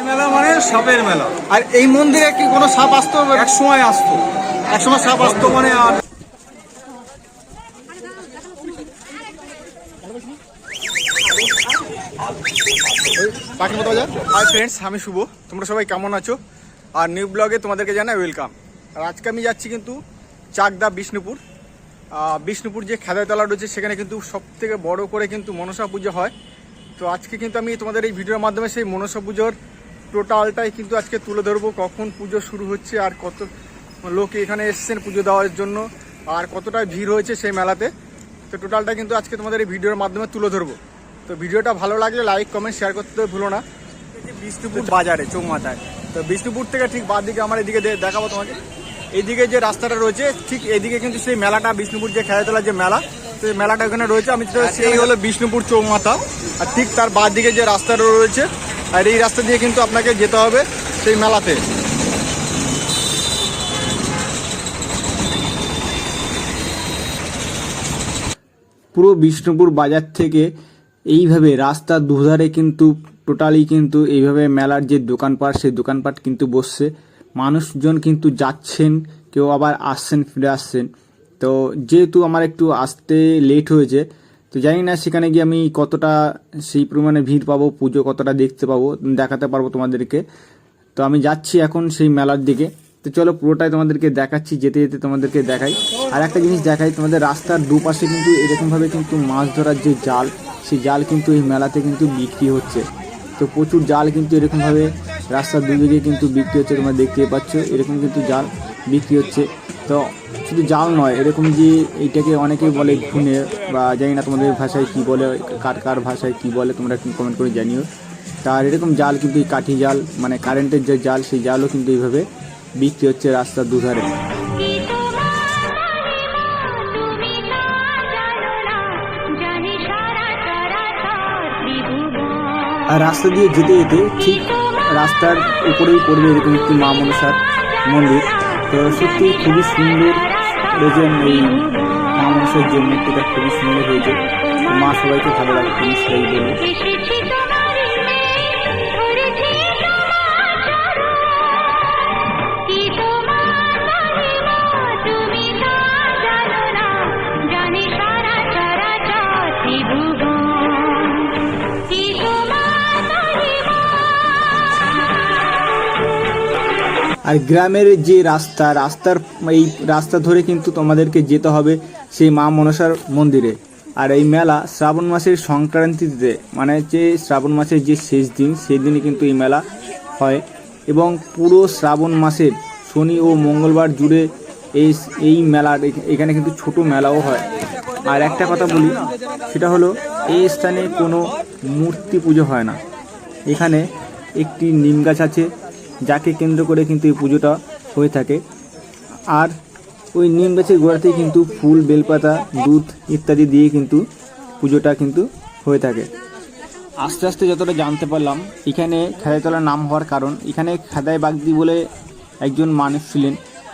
মেলা মানে সাপের মেলা। আর এই মন্দিরে কি কোনো সাপ আসতো? এক সময় আসতো, এক সময় সাপ আসতো মানে আর পাখির মতো বাজার। হাই ফ্রেন্ডস, আমি শুভ। তোমরা সবাই কেমন আছো? আর নিউ ব্লগে তোমাদেরকে জানাই ওয়েলকাম। আর আজকে আমি যাচ্ছি কিন্তু চাকদা বিষ্ণুপুর। বিষ্ণুপুর যে খেদাইতলা রয়েছে সেখানে কিন্তু সব থেকে বড় করে কিন্তু মনসা পুজো হয়। তো আজকে কিন্তু আমি তোমাদের এই ভিডিওর মাধ্যমে সেই মনসা পুজোর টোটালটাই কিন্তু আজকে তুলে ধরবো। কখন পুজো শুরু হচ্ছে আর কত লোক এখানে এসছেন পুজো দেওয়ার জন্য আর কতটা ভিড় হয়েছে সেই মেলাতে। তো টোটালটা কিন্তু আজকে তোমাদের এই ভিডিওর মাধ্যমে তুলে ধরবো। তো ভিডিওটা ভালো লাগলে লাইক কমেন্ট শেয়ার করতে ভুলো না। বিষ্ণুপুর বাজারে চৌমাথায়। তো বিষ্ণুপুর থেকে ঠিক বাদ দিকে আমার এদিকে দেখাবো তোমাকে। এইদিকে যে রাস্তাটা রয়েছে ঠিক এইদিকে কিন্তু সেই মেলাটা, বিষ্ণুপুর যে খেলাধুলার যে মেলা, সেই মেলাটা ওখানে রয়েছে। আমি সেই হলো বিষ্ণুপুর চৌমাথা। আর ঠিক তার বাদ দিকে যে রাস্তাটা রয়েছে, আর এই রাস্তা দিয়ে কিন্তু আপনাকে যেতে হবে সেই মেলাতে। পুরো বিষ্ণুপুর বাজার থেকে এইভাবে রাস্তার দুধারে কিন্তু টোটালি কিন্তু এইভাবে মেলার যে দোকানপাট, সেই দোকানপাট কিন্তু বসছে। মানুষজন কিন্তু যাচ্ছেন, কেউ আবার আসছেন, ফিরে আসছেন। তো যেহেতু আমার একটু আসতে লেট হয়েছে, তো জানি না সেখানে গিয়ে আমি কতটা সেই পরিমাণে ভিড় পাবো, পুজো কতটা দেখতে পাবো, দেখাতে পারবো তোমাদেরকে। তো আমি যাচ্ছি এখন সেই মেলার দিকে। তো চলো পুরোটাই তোমাদেরকে দেখাচ্ছি, যেতে যেতে তোমাদেরকে দেখাই। আর একটা জিনিস দেখাই তোমাদের, রাস্তার দুপাশে কিন্তু এরকমভাবে কিন্তু মাছ ধরার যে জাল, সেই জাল কিন্তু এই মেলাতে কিন্তু বিক্রি হচ্ছে। তো প্রচুর জাল কিন্তু এরকমভাবে রাস্তার দুদিকে কিন্তু বিক্রি হচ্ছে, তোমরা দেখতে পাচ্ছ এরকম কিন্তু জাল বিক্রি হচ্ছে। তো শুধু জাল নয়, এরকম যে এইটাকে অনেকেই বলে ঘুনে, বা জানি না তোমাদের ভাষায় কি বলে, কার ভাষায় কি বলে তোমরা একটু কমেন্ট করে জানিও। তার এরকম জাল কিন্তু এই কাঠি জাল, মানে কারেন্টের যে জাল, সেই জালও কিন্তু এইভাবে বিক্রি হচ্ছে রাস্তার দুধারে। আর রাস্তা দিয়ে যেতে যেতে ঠিক রাস্তার উপরেই পড়বে এরকম একটি মা মনসার মন্দির। তো সত্যি খুবই সুন্দর হয়েছে এই মা মনসার যে মূর্তিটা, খুবই সুন্দর হয়েছে। মা সবাইকে ভালো রাখবে, সেটাই বলবো। আর গ্রামের যে রাস্তার এই রাস্তা ধরে কিন্তু তোমাদেরকে যেতে হবে সেই মা মনসার মন্দিরে। আর এই মেলা শ্রাবণ মাসের সংক্রান্তিতে, মানে যে শ্রাবণ মাসের যে শেষ দিন, সেই দিনই কিন্তু এই মেলা হয়। এবং পুরো শ্রাবণ মাসের শনি ও মঙ্গলবার জুড়ে এই মেলার এখানে কিন্তু ছোট মেলাও হয়। আর একটা কথা বলি, সেটা হলো এই স্থানে কোনো মূর্তি পুজো হয় না। এখানে একটি নিম গাছ আছে, যাকে কেন্দ্র করে কিন্তু এই পুজোটা হয়ে থাকে। আর ওই নিম গাছের গোড়াতেই কিন্তু ফুল, বেলপাতা, দুধ ইত্যাদি দিয়ে কিন্তু পুজোটা কিন্তু হয়ে থাকে। আস্তে আস্তে যতটা জানতে পারলাম, এখানে খেদাইতলার নাম হওয়ার কারণ, এখানে খেদাই বাগদি বলে একজন মানুষ ছিলেন।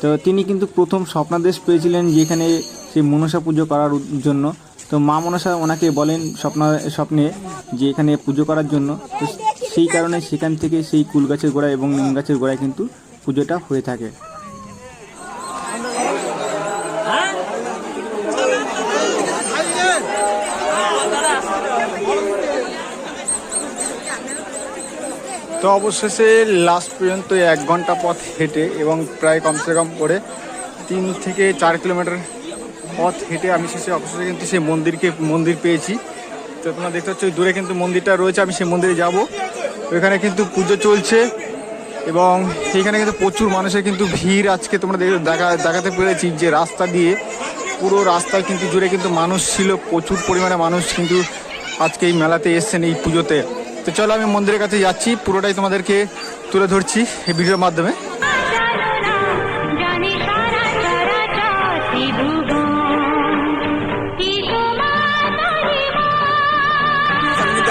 তো তিনি কিন্তু প্রথম স্বপ্নাদেশ পেয়েছিলেন যে এখানে সেই মনসা পুজো করার জন্য। তো মা মনসা ওনাকে বলেন স্বপ্নে যে এখানে পুজো করার জন্য। তো সেই কারণে সেখান থেকে সেই কুল গাছের গোড়ায় এবং নিম গাছের গোড়ায় কিন্তু পুজোটা হয়ে থাকে। তো অবশেষে লাস্ট পর্যন্ত 1 ঘন্টা পথ হেঁটে এবং প্রায় কমসে কম করে 3 থেকে 4 কিলোমিটার পথ হেঁটে আমি অবশেষে কিন্তু সেই মন্দির পেয়েছি। তো তোমরা দেখতে পাচ্ছ দূরে কিন্তু মন্দিরটা রয়েছে, আমি সেই মন্দিরে যাব। ওইখানে কিন্তু পুজো চলছে এবং সেইখানে কিন্তু প্রচুর মানুষের কিন্তু ভিড়। আজকে তোমরা দেখাতে পেরেছি যে রাস্তা দিয়ে পুরো রাস্তায় কিন্তু জুড়ে কিন্তু মানুষ ছিল, প্রচুর পরিমাণে মানুষ কিন্তু আজকে এই মেলাতে এসছেন এই পুজোতে। তো চলো আমি মন্দিরের কাছে যাচ্ছি, পুরোটাই তোমাদেরকে তুলে ধরছি এই ভিডিওর মাধ্যমে।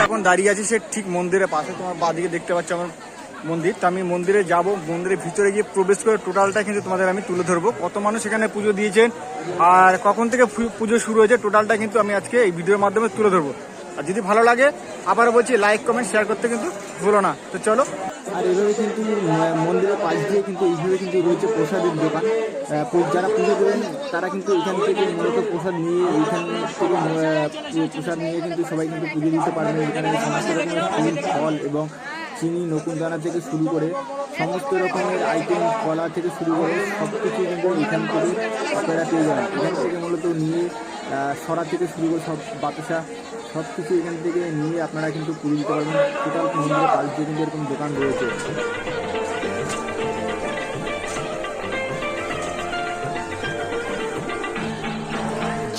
এখন দাঁড়িয়ে আছি সে ঠিক মন্দিরের পাশে, তোমার বাঁদিকে দেখতে পাচ্ছ আমার মন্দির। তো আমি মন্দিরে যাব, মন্দিরের ভিতরে গিয়ে প্রবেশ করে টোটালটা কিন্তু তোমাদের আমি তুলে ধরবো, কত মানুষ এখানে পুজো দিয়েছেন আর কখন থেকে পুজো শুরু হয়েছে, টোটালটা কিন্তু আমি আজকে এই ভিডিওর মাধ্যমে তুলে ধরবো। আর যদি ভালো লাগে আবারও বলছি লাইক কমেন্ট শেয়ার করতে কিন্তু ভুলো না। তো চলো। আর এইভাবে কিন্তু মন্দিরের পাশ দিয়ে কিন্তু এইভাবে কিন্তু রয়েছে প্রসাদের দোকান। যারা পুজো দেবেন তারা কিন্তু এখান থেকে মূলত প্রসাদ নিয়ে এইখান থেকে প্রসাদ নিয়ে কিন্তু সবাই কিন্তু পুজো দিতে পারবেন। এখানে সমস্ত রকমের ফুল ফল এবং চিনি নকুনদানা থেকে শুরু করে সমস্ত রকমের আইটেম, কলা থেকে শুরু করে সব কিছু কিন্তু এখান থেকে আপনারা পেয়ে যাবেন। এখান থেকে মূলত নিয়ে সরা থেকে শুরু করে সব বাতাসা সব কিছু এখান থেকে নিয়ে আপনারা কিন্তু পুজো দিতে পারবেন। টোটাল মন্দিরের পাশ দিয়ে কিন্তু এরকম দোকান রয়েছে।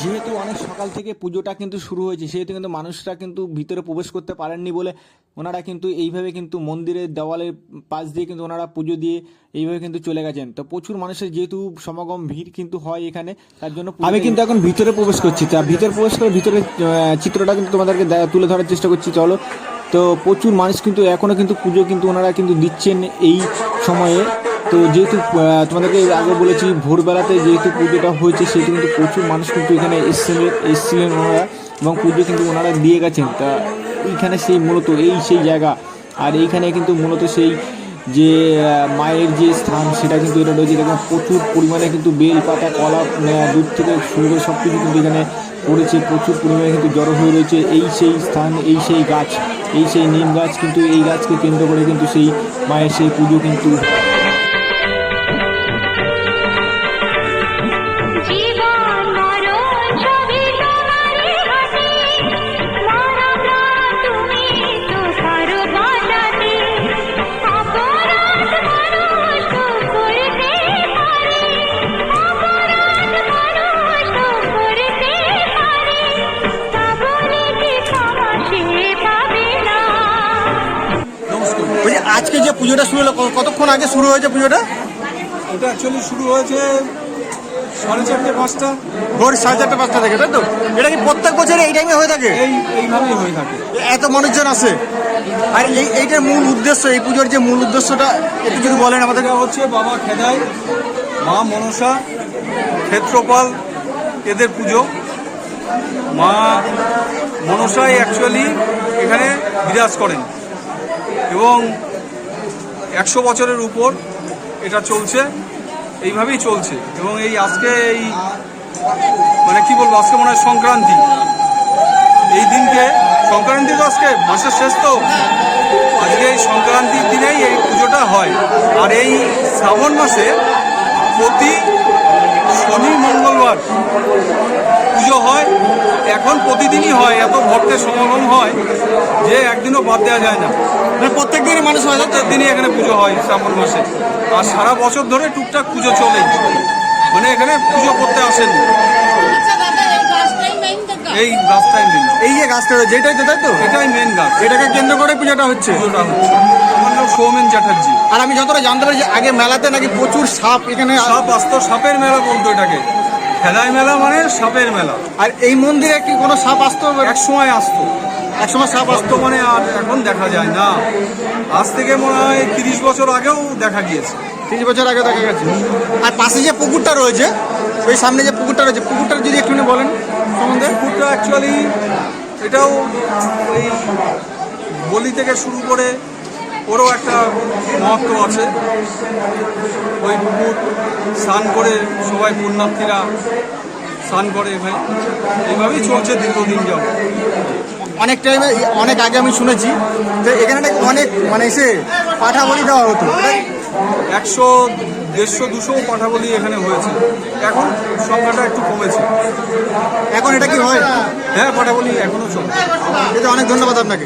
যেহেতু অনেক সকাল থেকে পুজোটা কিন্তু শুরু হয়েছে, সেহেতু কিন্তু মানুষরা কিন্তু ভিতরে প্রবেশ করতে পারেননি বলে ওনারা কিন্তু এইভাবে কিন্তু মন্দিরের দেওয়ালের পাশ দিয়ে কিন্তু ওনারা পুজো দিয়ে এইভাবে কিন্তু চলে গেছেন। তো প্রচুর মানুষের যেহেতু সমাগম ভিড় কিন্তু হয় এখানে, তার জন্য আমি কিন্তু এখন ভিতরে প্রবেশ করছি। তা ভিতরে প্রবেশ করে ভিতরে চিত্রটা কিন্তু তোমাদেরকে তুলে ধরার চেষ্টা করছি, চলো। তো প্রচুর মানুষ কিন্তু এখনও কিন্তু পুজো কিন্তু ওনারা কিন্তু দিচ্ছেন এই সময়ে। তো যেহেতু তোমাদেরকে আগে বলেছি ভোরবেলাতে যেহেতু পুজোটা হয়েছে, সেহেতু কিন্তু প্রচুর মানুষ কিন্তু এখানে এসেছিলেন ওনারা এবং পুজো কিন্তু ওনারা দিয়ে গেছেন। তা এইখানে সেই মূলত সেই জায়গা, আর এইখানে কিন্তু মূলত সেই যে মায়ের যে স্থান সেটা কিন্তু এটা রয়েছে। দেখুন প্রচুর পরিমাণে কিন্তু বেল পাতা, কলা, দুধ থেকে শুরু করে সব কিছু কিন্তু এখানে পড়েছে। প্রচুর পরিমাণে কিন্তু জড়ো হয়ে রয়েছে এই সেই স্থান, এই সেই গাছ, এই সেই নিম গাছ। কিন্তু এই গাছকে কেন্দ্র করে কিন্তু সেই মায়ের সেই পুজো কিন্তু আজকে যে পুজোটা শুরু হলো, কতক্ষণ আগে শুরু হয়েছে পুজোটা? এটা অ্যাকচুয়ালি শুরু হয়েছে 4:30-5টা, ভোর 4:30-5টা থেকে, তাই তো? এটা কি প্রত্যেক বছরে এই টাইমে হয়ে থাকে? এইভাবেই হয়ে থাকে। এত মানুষজন আসে। আর এইটার মূল উদ্দেশ্য, এই পুজোর যে মূল উদ্দেশ্যটা একটু যদি বলেন আমাদেরকে। হচ্ছে বাবা খেদাই, মা মনসা, ক্ষেত্রপাল এদের পুজো। মা মনসাই অ্যাকচুয়ালি এখানে বিরাজ করেন এবং 100 বছরের উপর এটা চলছে, এইভাবেই চলছে। এবং এই আজকে এই মানে কি বলবো, আজকে মনে হয় সংক্রান্তি। এই দিনকে সংক্রান্তি তো আজকে মাসের শেষ, তো আজকে এই সংক্রান্তির দিনেই এই পুজোটা হয়। আর এই শ্রাবণ মাসে প্রতি শনি মঙ্গলবার পুজো হয়। এখন প্রতিদিনই হয়, এত ভক্তের সমাগম হয় যে একদিনও বাদ দেওয়া যায় না। মানে প্রত্যেক দিনই মানুষ হয়, প্রত্যেক দিনই এখানে পুজো হয় শ্রাবণ মাসে। আর সারা বছর ধরে টুকটাক পুজো চলেই, মানে এখানে পুজো করতে আসেন এই গাছটাই মেন। এই যে গাছটা রয়েছে এটাই তো, তাই তো? এটাই মেন গাছ, এটাকে কেন্দ্র করে পুজোটা হচ্ছে। আমার নাম সৌমেন চ্যাটার্জি। আর আমি যতটা জানতে পারি যে আগে মেলাতে নাকি প্রচুর সাপ এখানে সাপ আসতো, সাপের মেলা বলতো এটাকে। খেদাই মেলা মানে সাপের মেলা। আর এই মন্দিরে কি কোনো সাপ আসতো? এক সময় আসতো, এক সময় সাপ আসতো, মানে আর এখন দেখা যায় না। আজ থেকে মনে হয় 30 বছর আগেও দেখা গিয়েছে। 30 বছর আগে দেখা গেছে। আর পাশে যে পুকুরটা রয়েছে, ওই সামনে যে পুকুরটা রয়েছে, পুকুরটা যদি একটু বলেন সম্বন্ধে। পুকুরটা অ্যাকচুয়ালি এটাও ওই বলি থেকে শুরু করে ওরও একটা মহত্ব আছে। ওই পুকুর স্নান করে সবাই পুণ্যার্থীরা স্নান করে এখানে, এইভাবেই চলছে দীর্ঘদিন যাব। অনেক টাইমে, অনেক আগে আমি শুনেছি যে এখানে নাকি অনেক মানে এসে পাঠা বলি দেওয়া হতো। 100, 150, 200 পাঠা বলি এখানে হয়েছে। এখন সংখ্যাটা একটু কমেছে। এখন এটা কি হয়? হ্যাঁ, পাঠা বলি এখনো চলে। এটা অনেক ধন্যবাদ আপনাকে।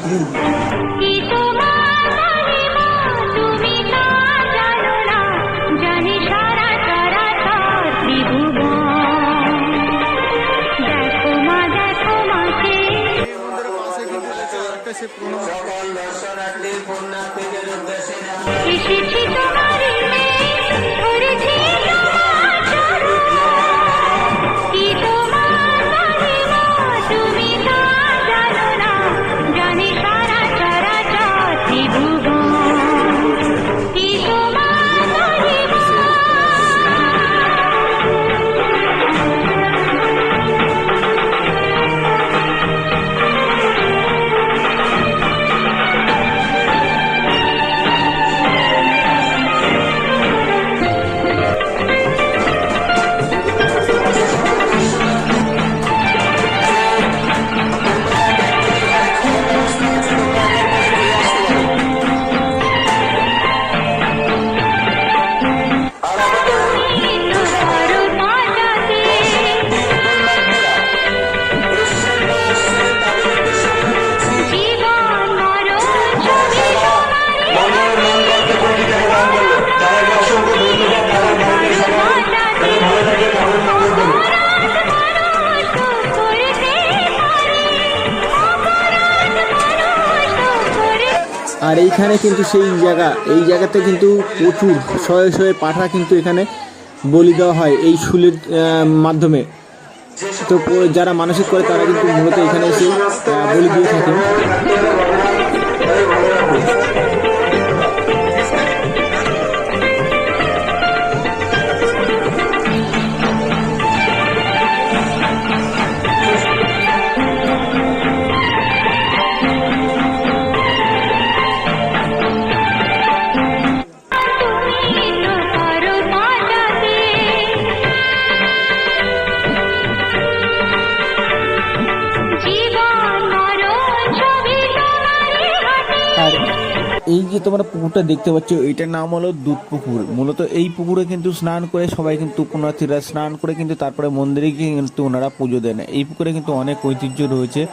আর এইখানে কিন্তু সেই জায়গা, এই জায়গাতে কিন্তু প্রচুর শয়ে শয়ে পাঠা কিন্তু এখানে বলি দেওয়া হয় এই শুলের মাধ্যমে। তো যারা মানসিক করে তারা কিন্তু মূলত এখানে এসে বলি দিয়ে থাকেন। আর এই যে তোমরা পুকুরটা দেখতে পাচ্ছ, এইটার নাম হলো দুধ পুকুর। মূলত এই পুকুরে কিন্তু স্নান করে সবাই কিন্তু পুণ্যার্থীরা স্নান করে কিন্তু তারপরে মন্দিরে গিয়ে কিন্তু ওনারা পুজো দেন। এই পুকুরে কিন্তু অনেক ঐতিহ্য রয়েছে।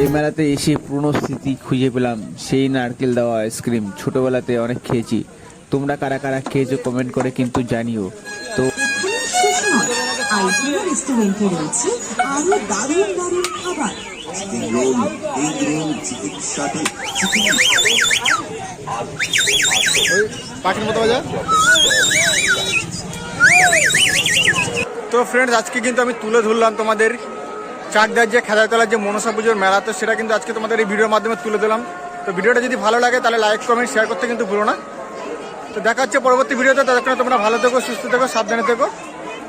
এই মেলাতে এসে পুরনো স্মৃতি খুঁজে পেলাম, সেই নারকেল দেওয়া আইসক্রিম ছোটবেলাতে অনেক খেয়েছি। তোমরা কারা কারা খেয়েছো কমেন্ট করে কিন্তু জানিও। তো রেস্টুরেন্টে রয়েছে আরো দারুণ দারুণ খাবার। পাখির মতো বাজা। তো ফ্রেন্ডস, আজকে কিন্তু আমি তুলে ধরলাম তোমাদের চাকদার যে খেলাতলার যে মনসা পুজোর মেলা। তো সেটা কিন্তু আজকে তোমাদের এই ভিডিওর মাধ্যমে তুলে দিলাম। তো ভিডিওটা যদি ভালো লাগে তাহলে লাইক কমেন্ট শেয়ার করতে কিন্তু ভুলো না। তো দেখা হচ্ছে পরবর্তী ভিডিওতে। ততক্ষণে তোমরা ভালো থেকো, সুস্থ থেকো, সাবধানে থেকো।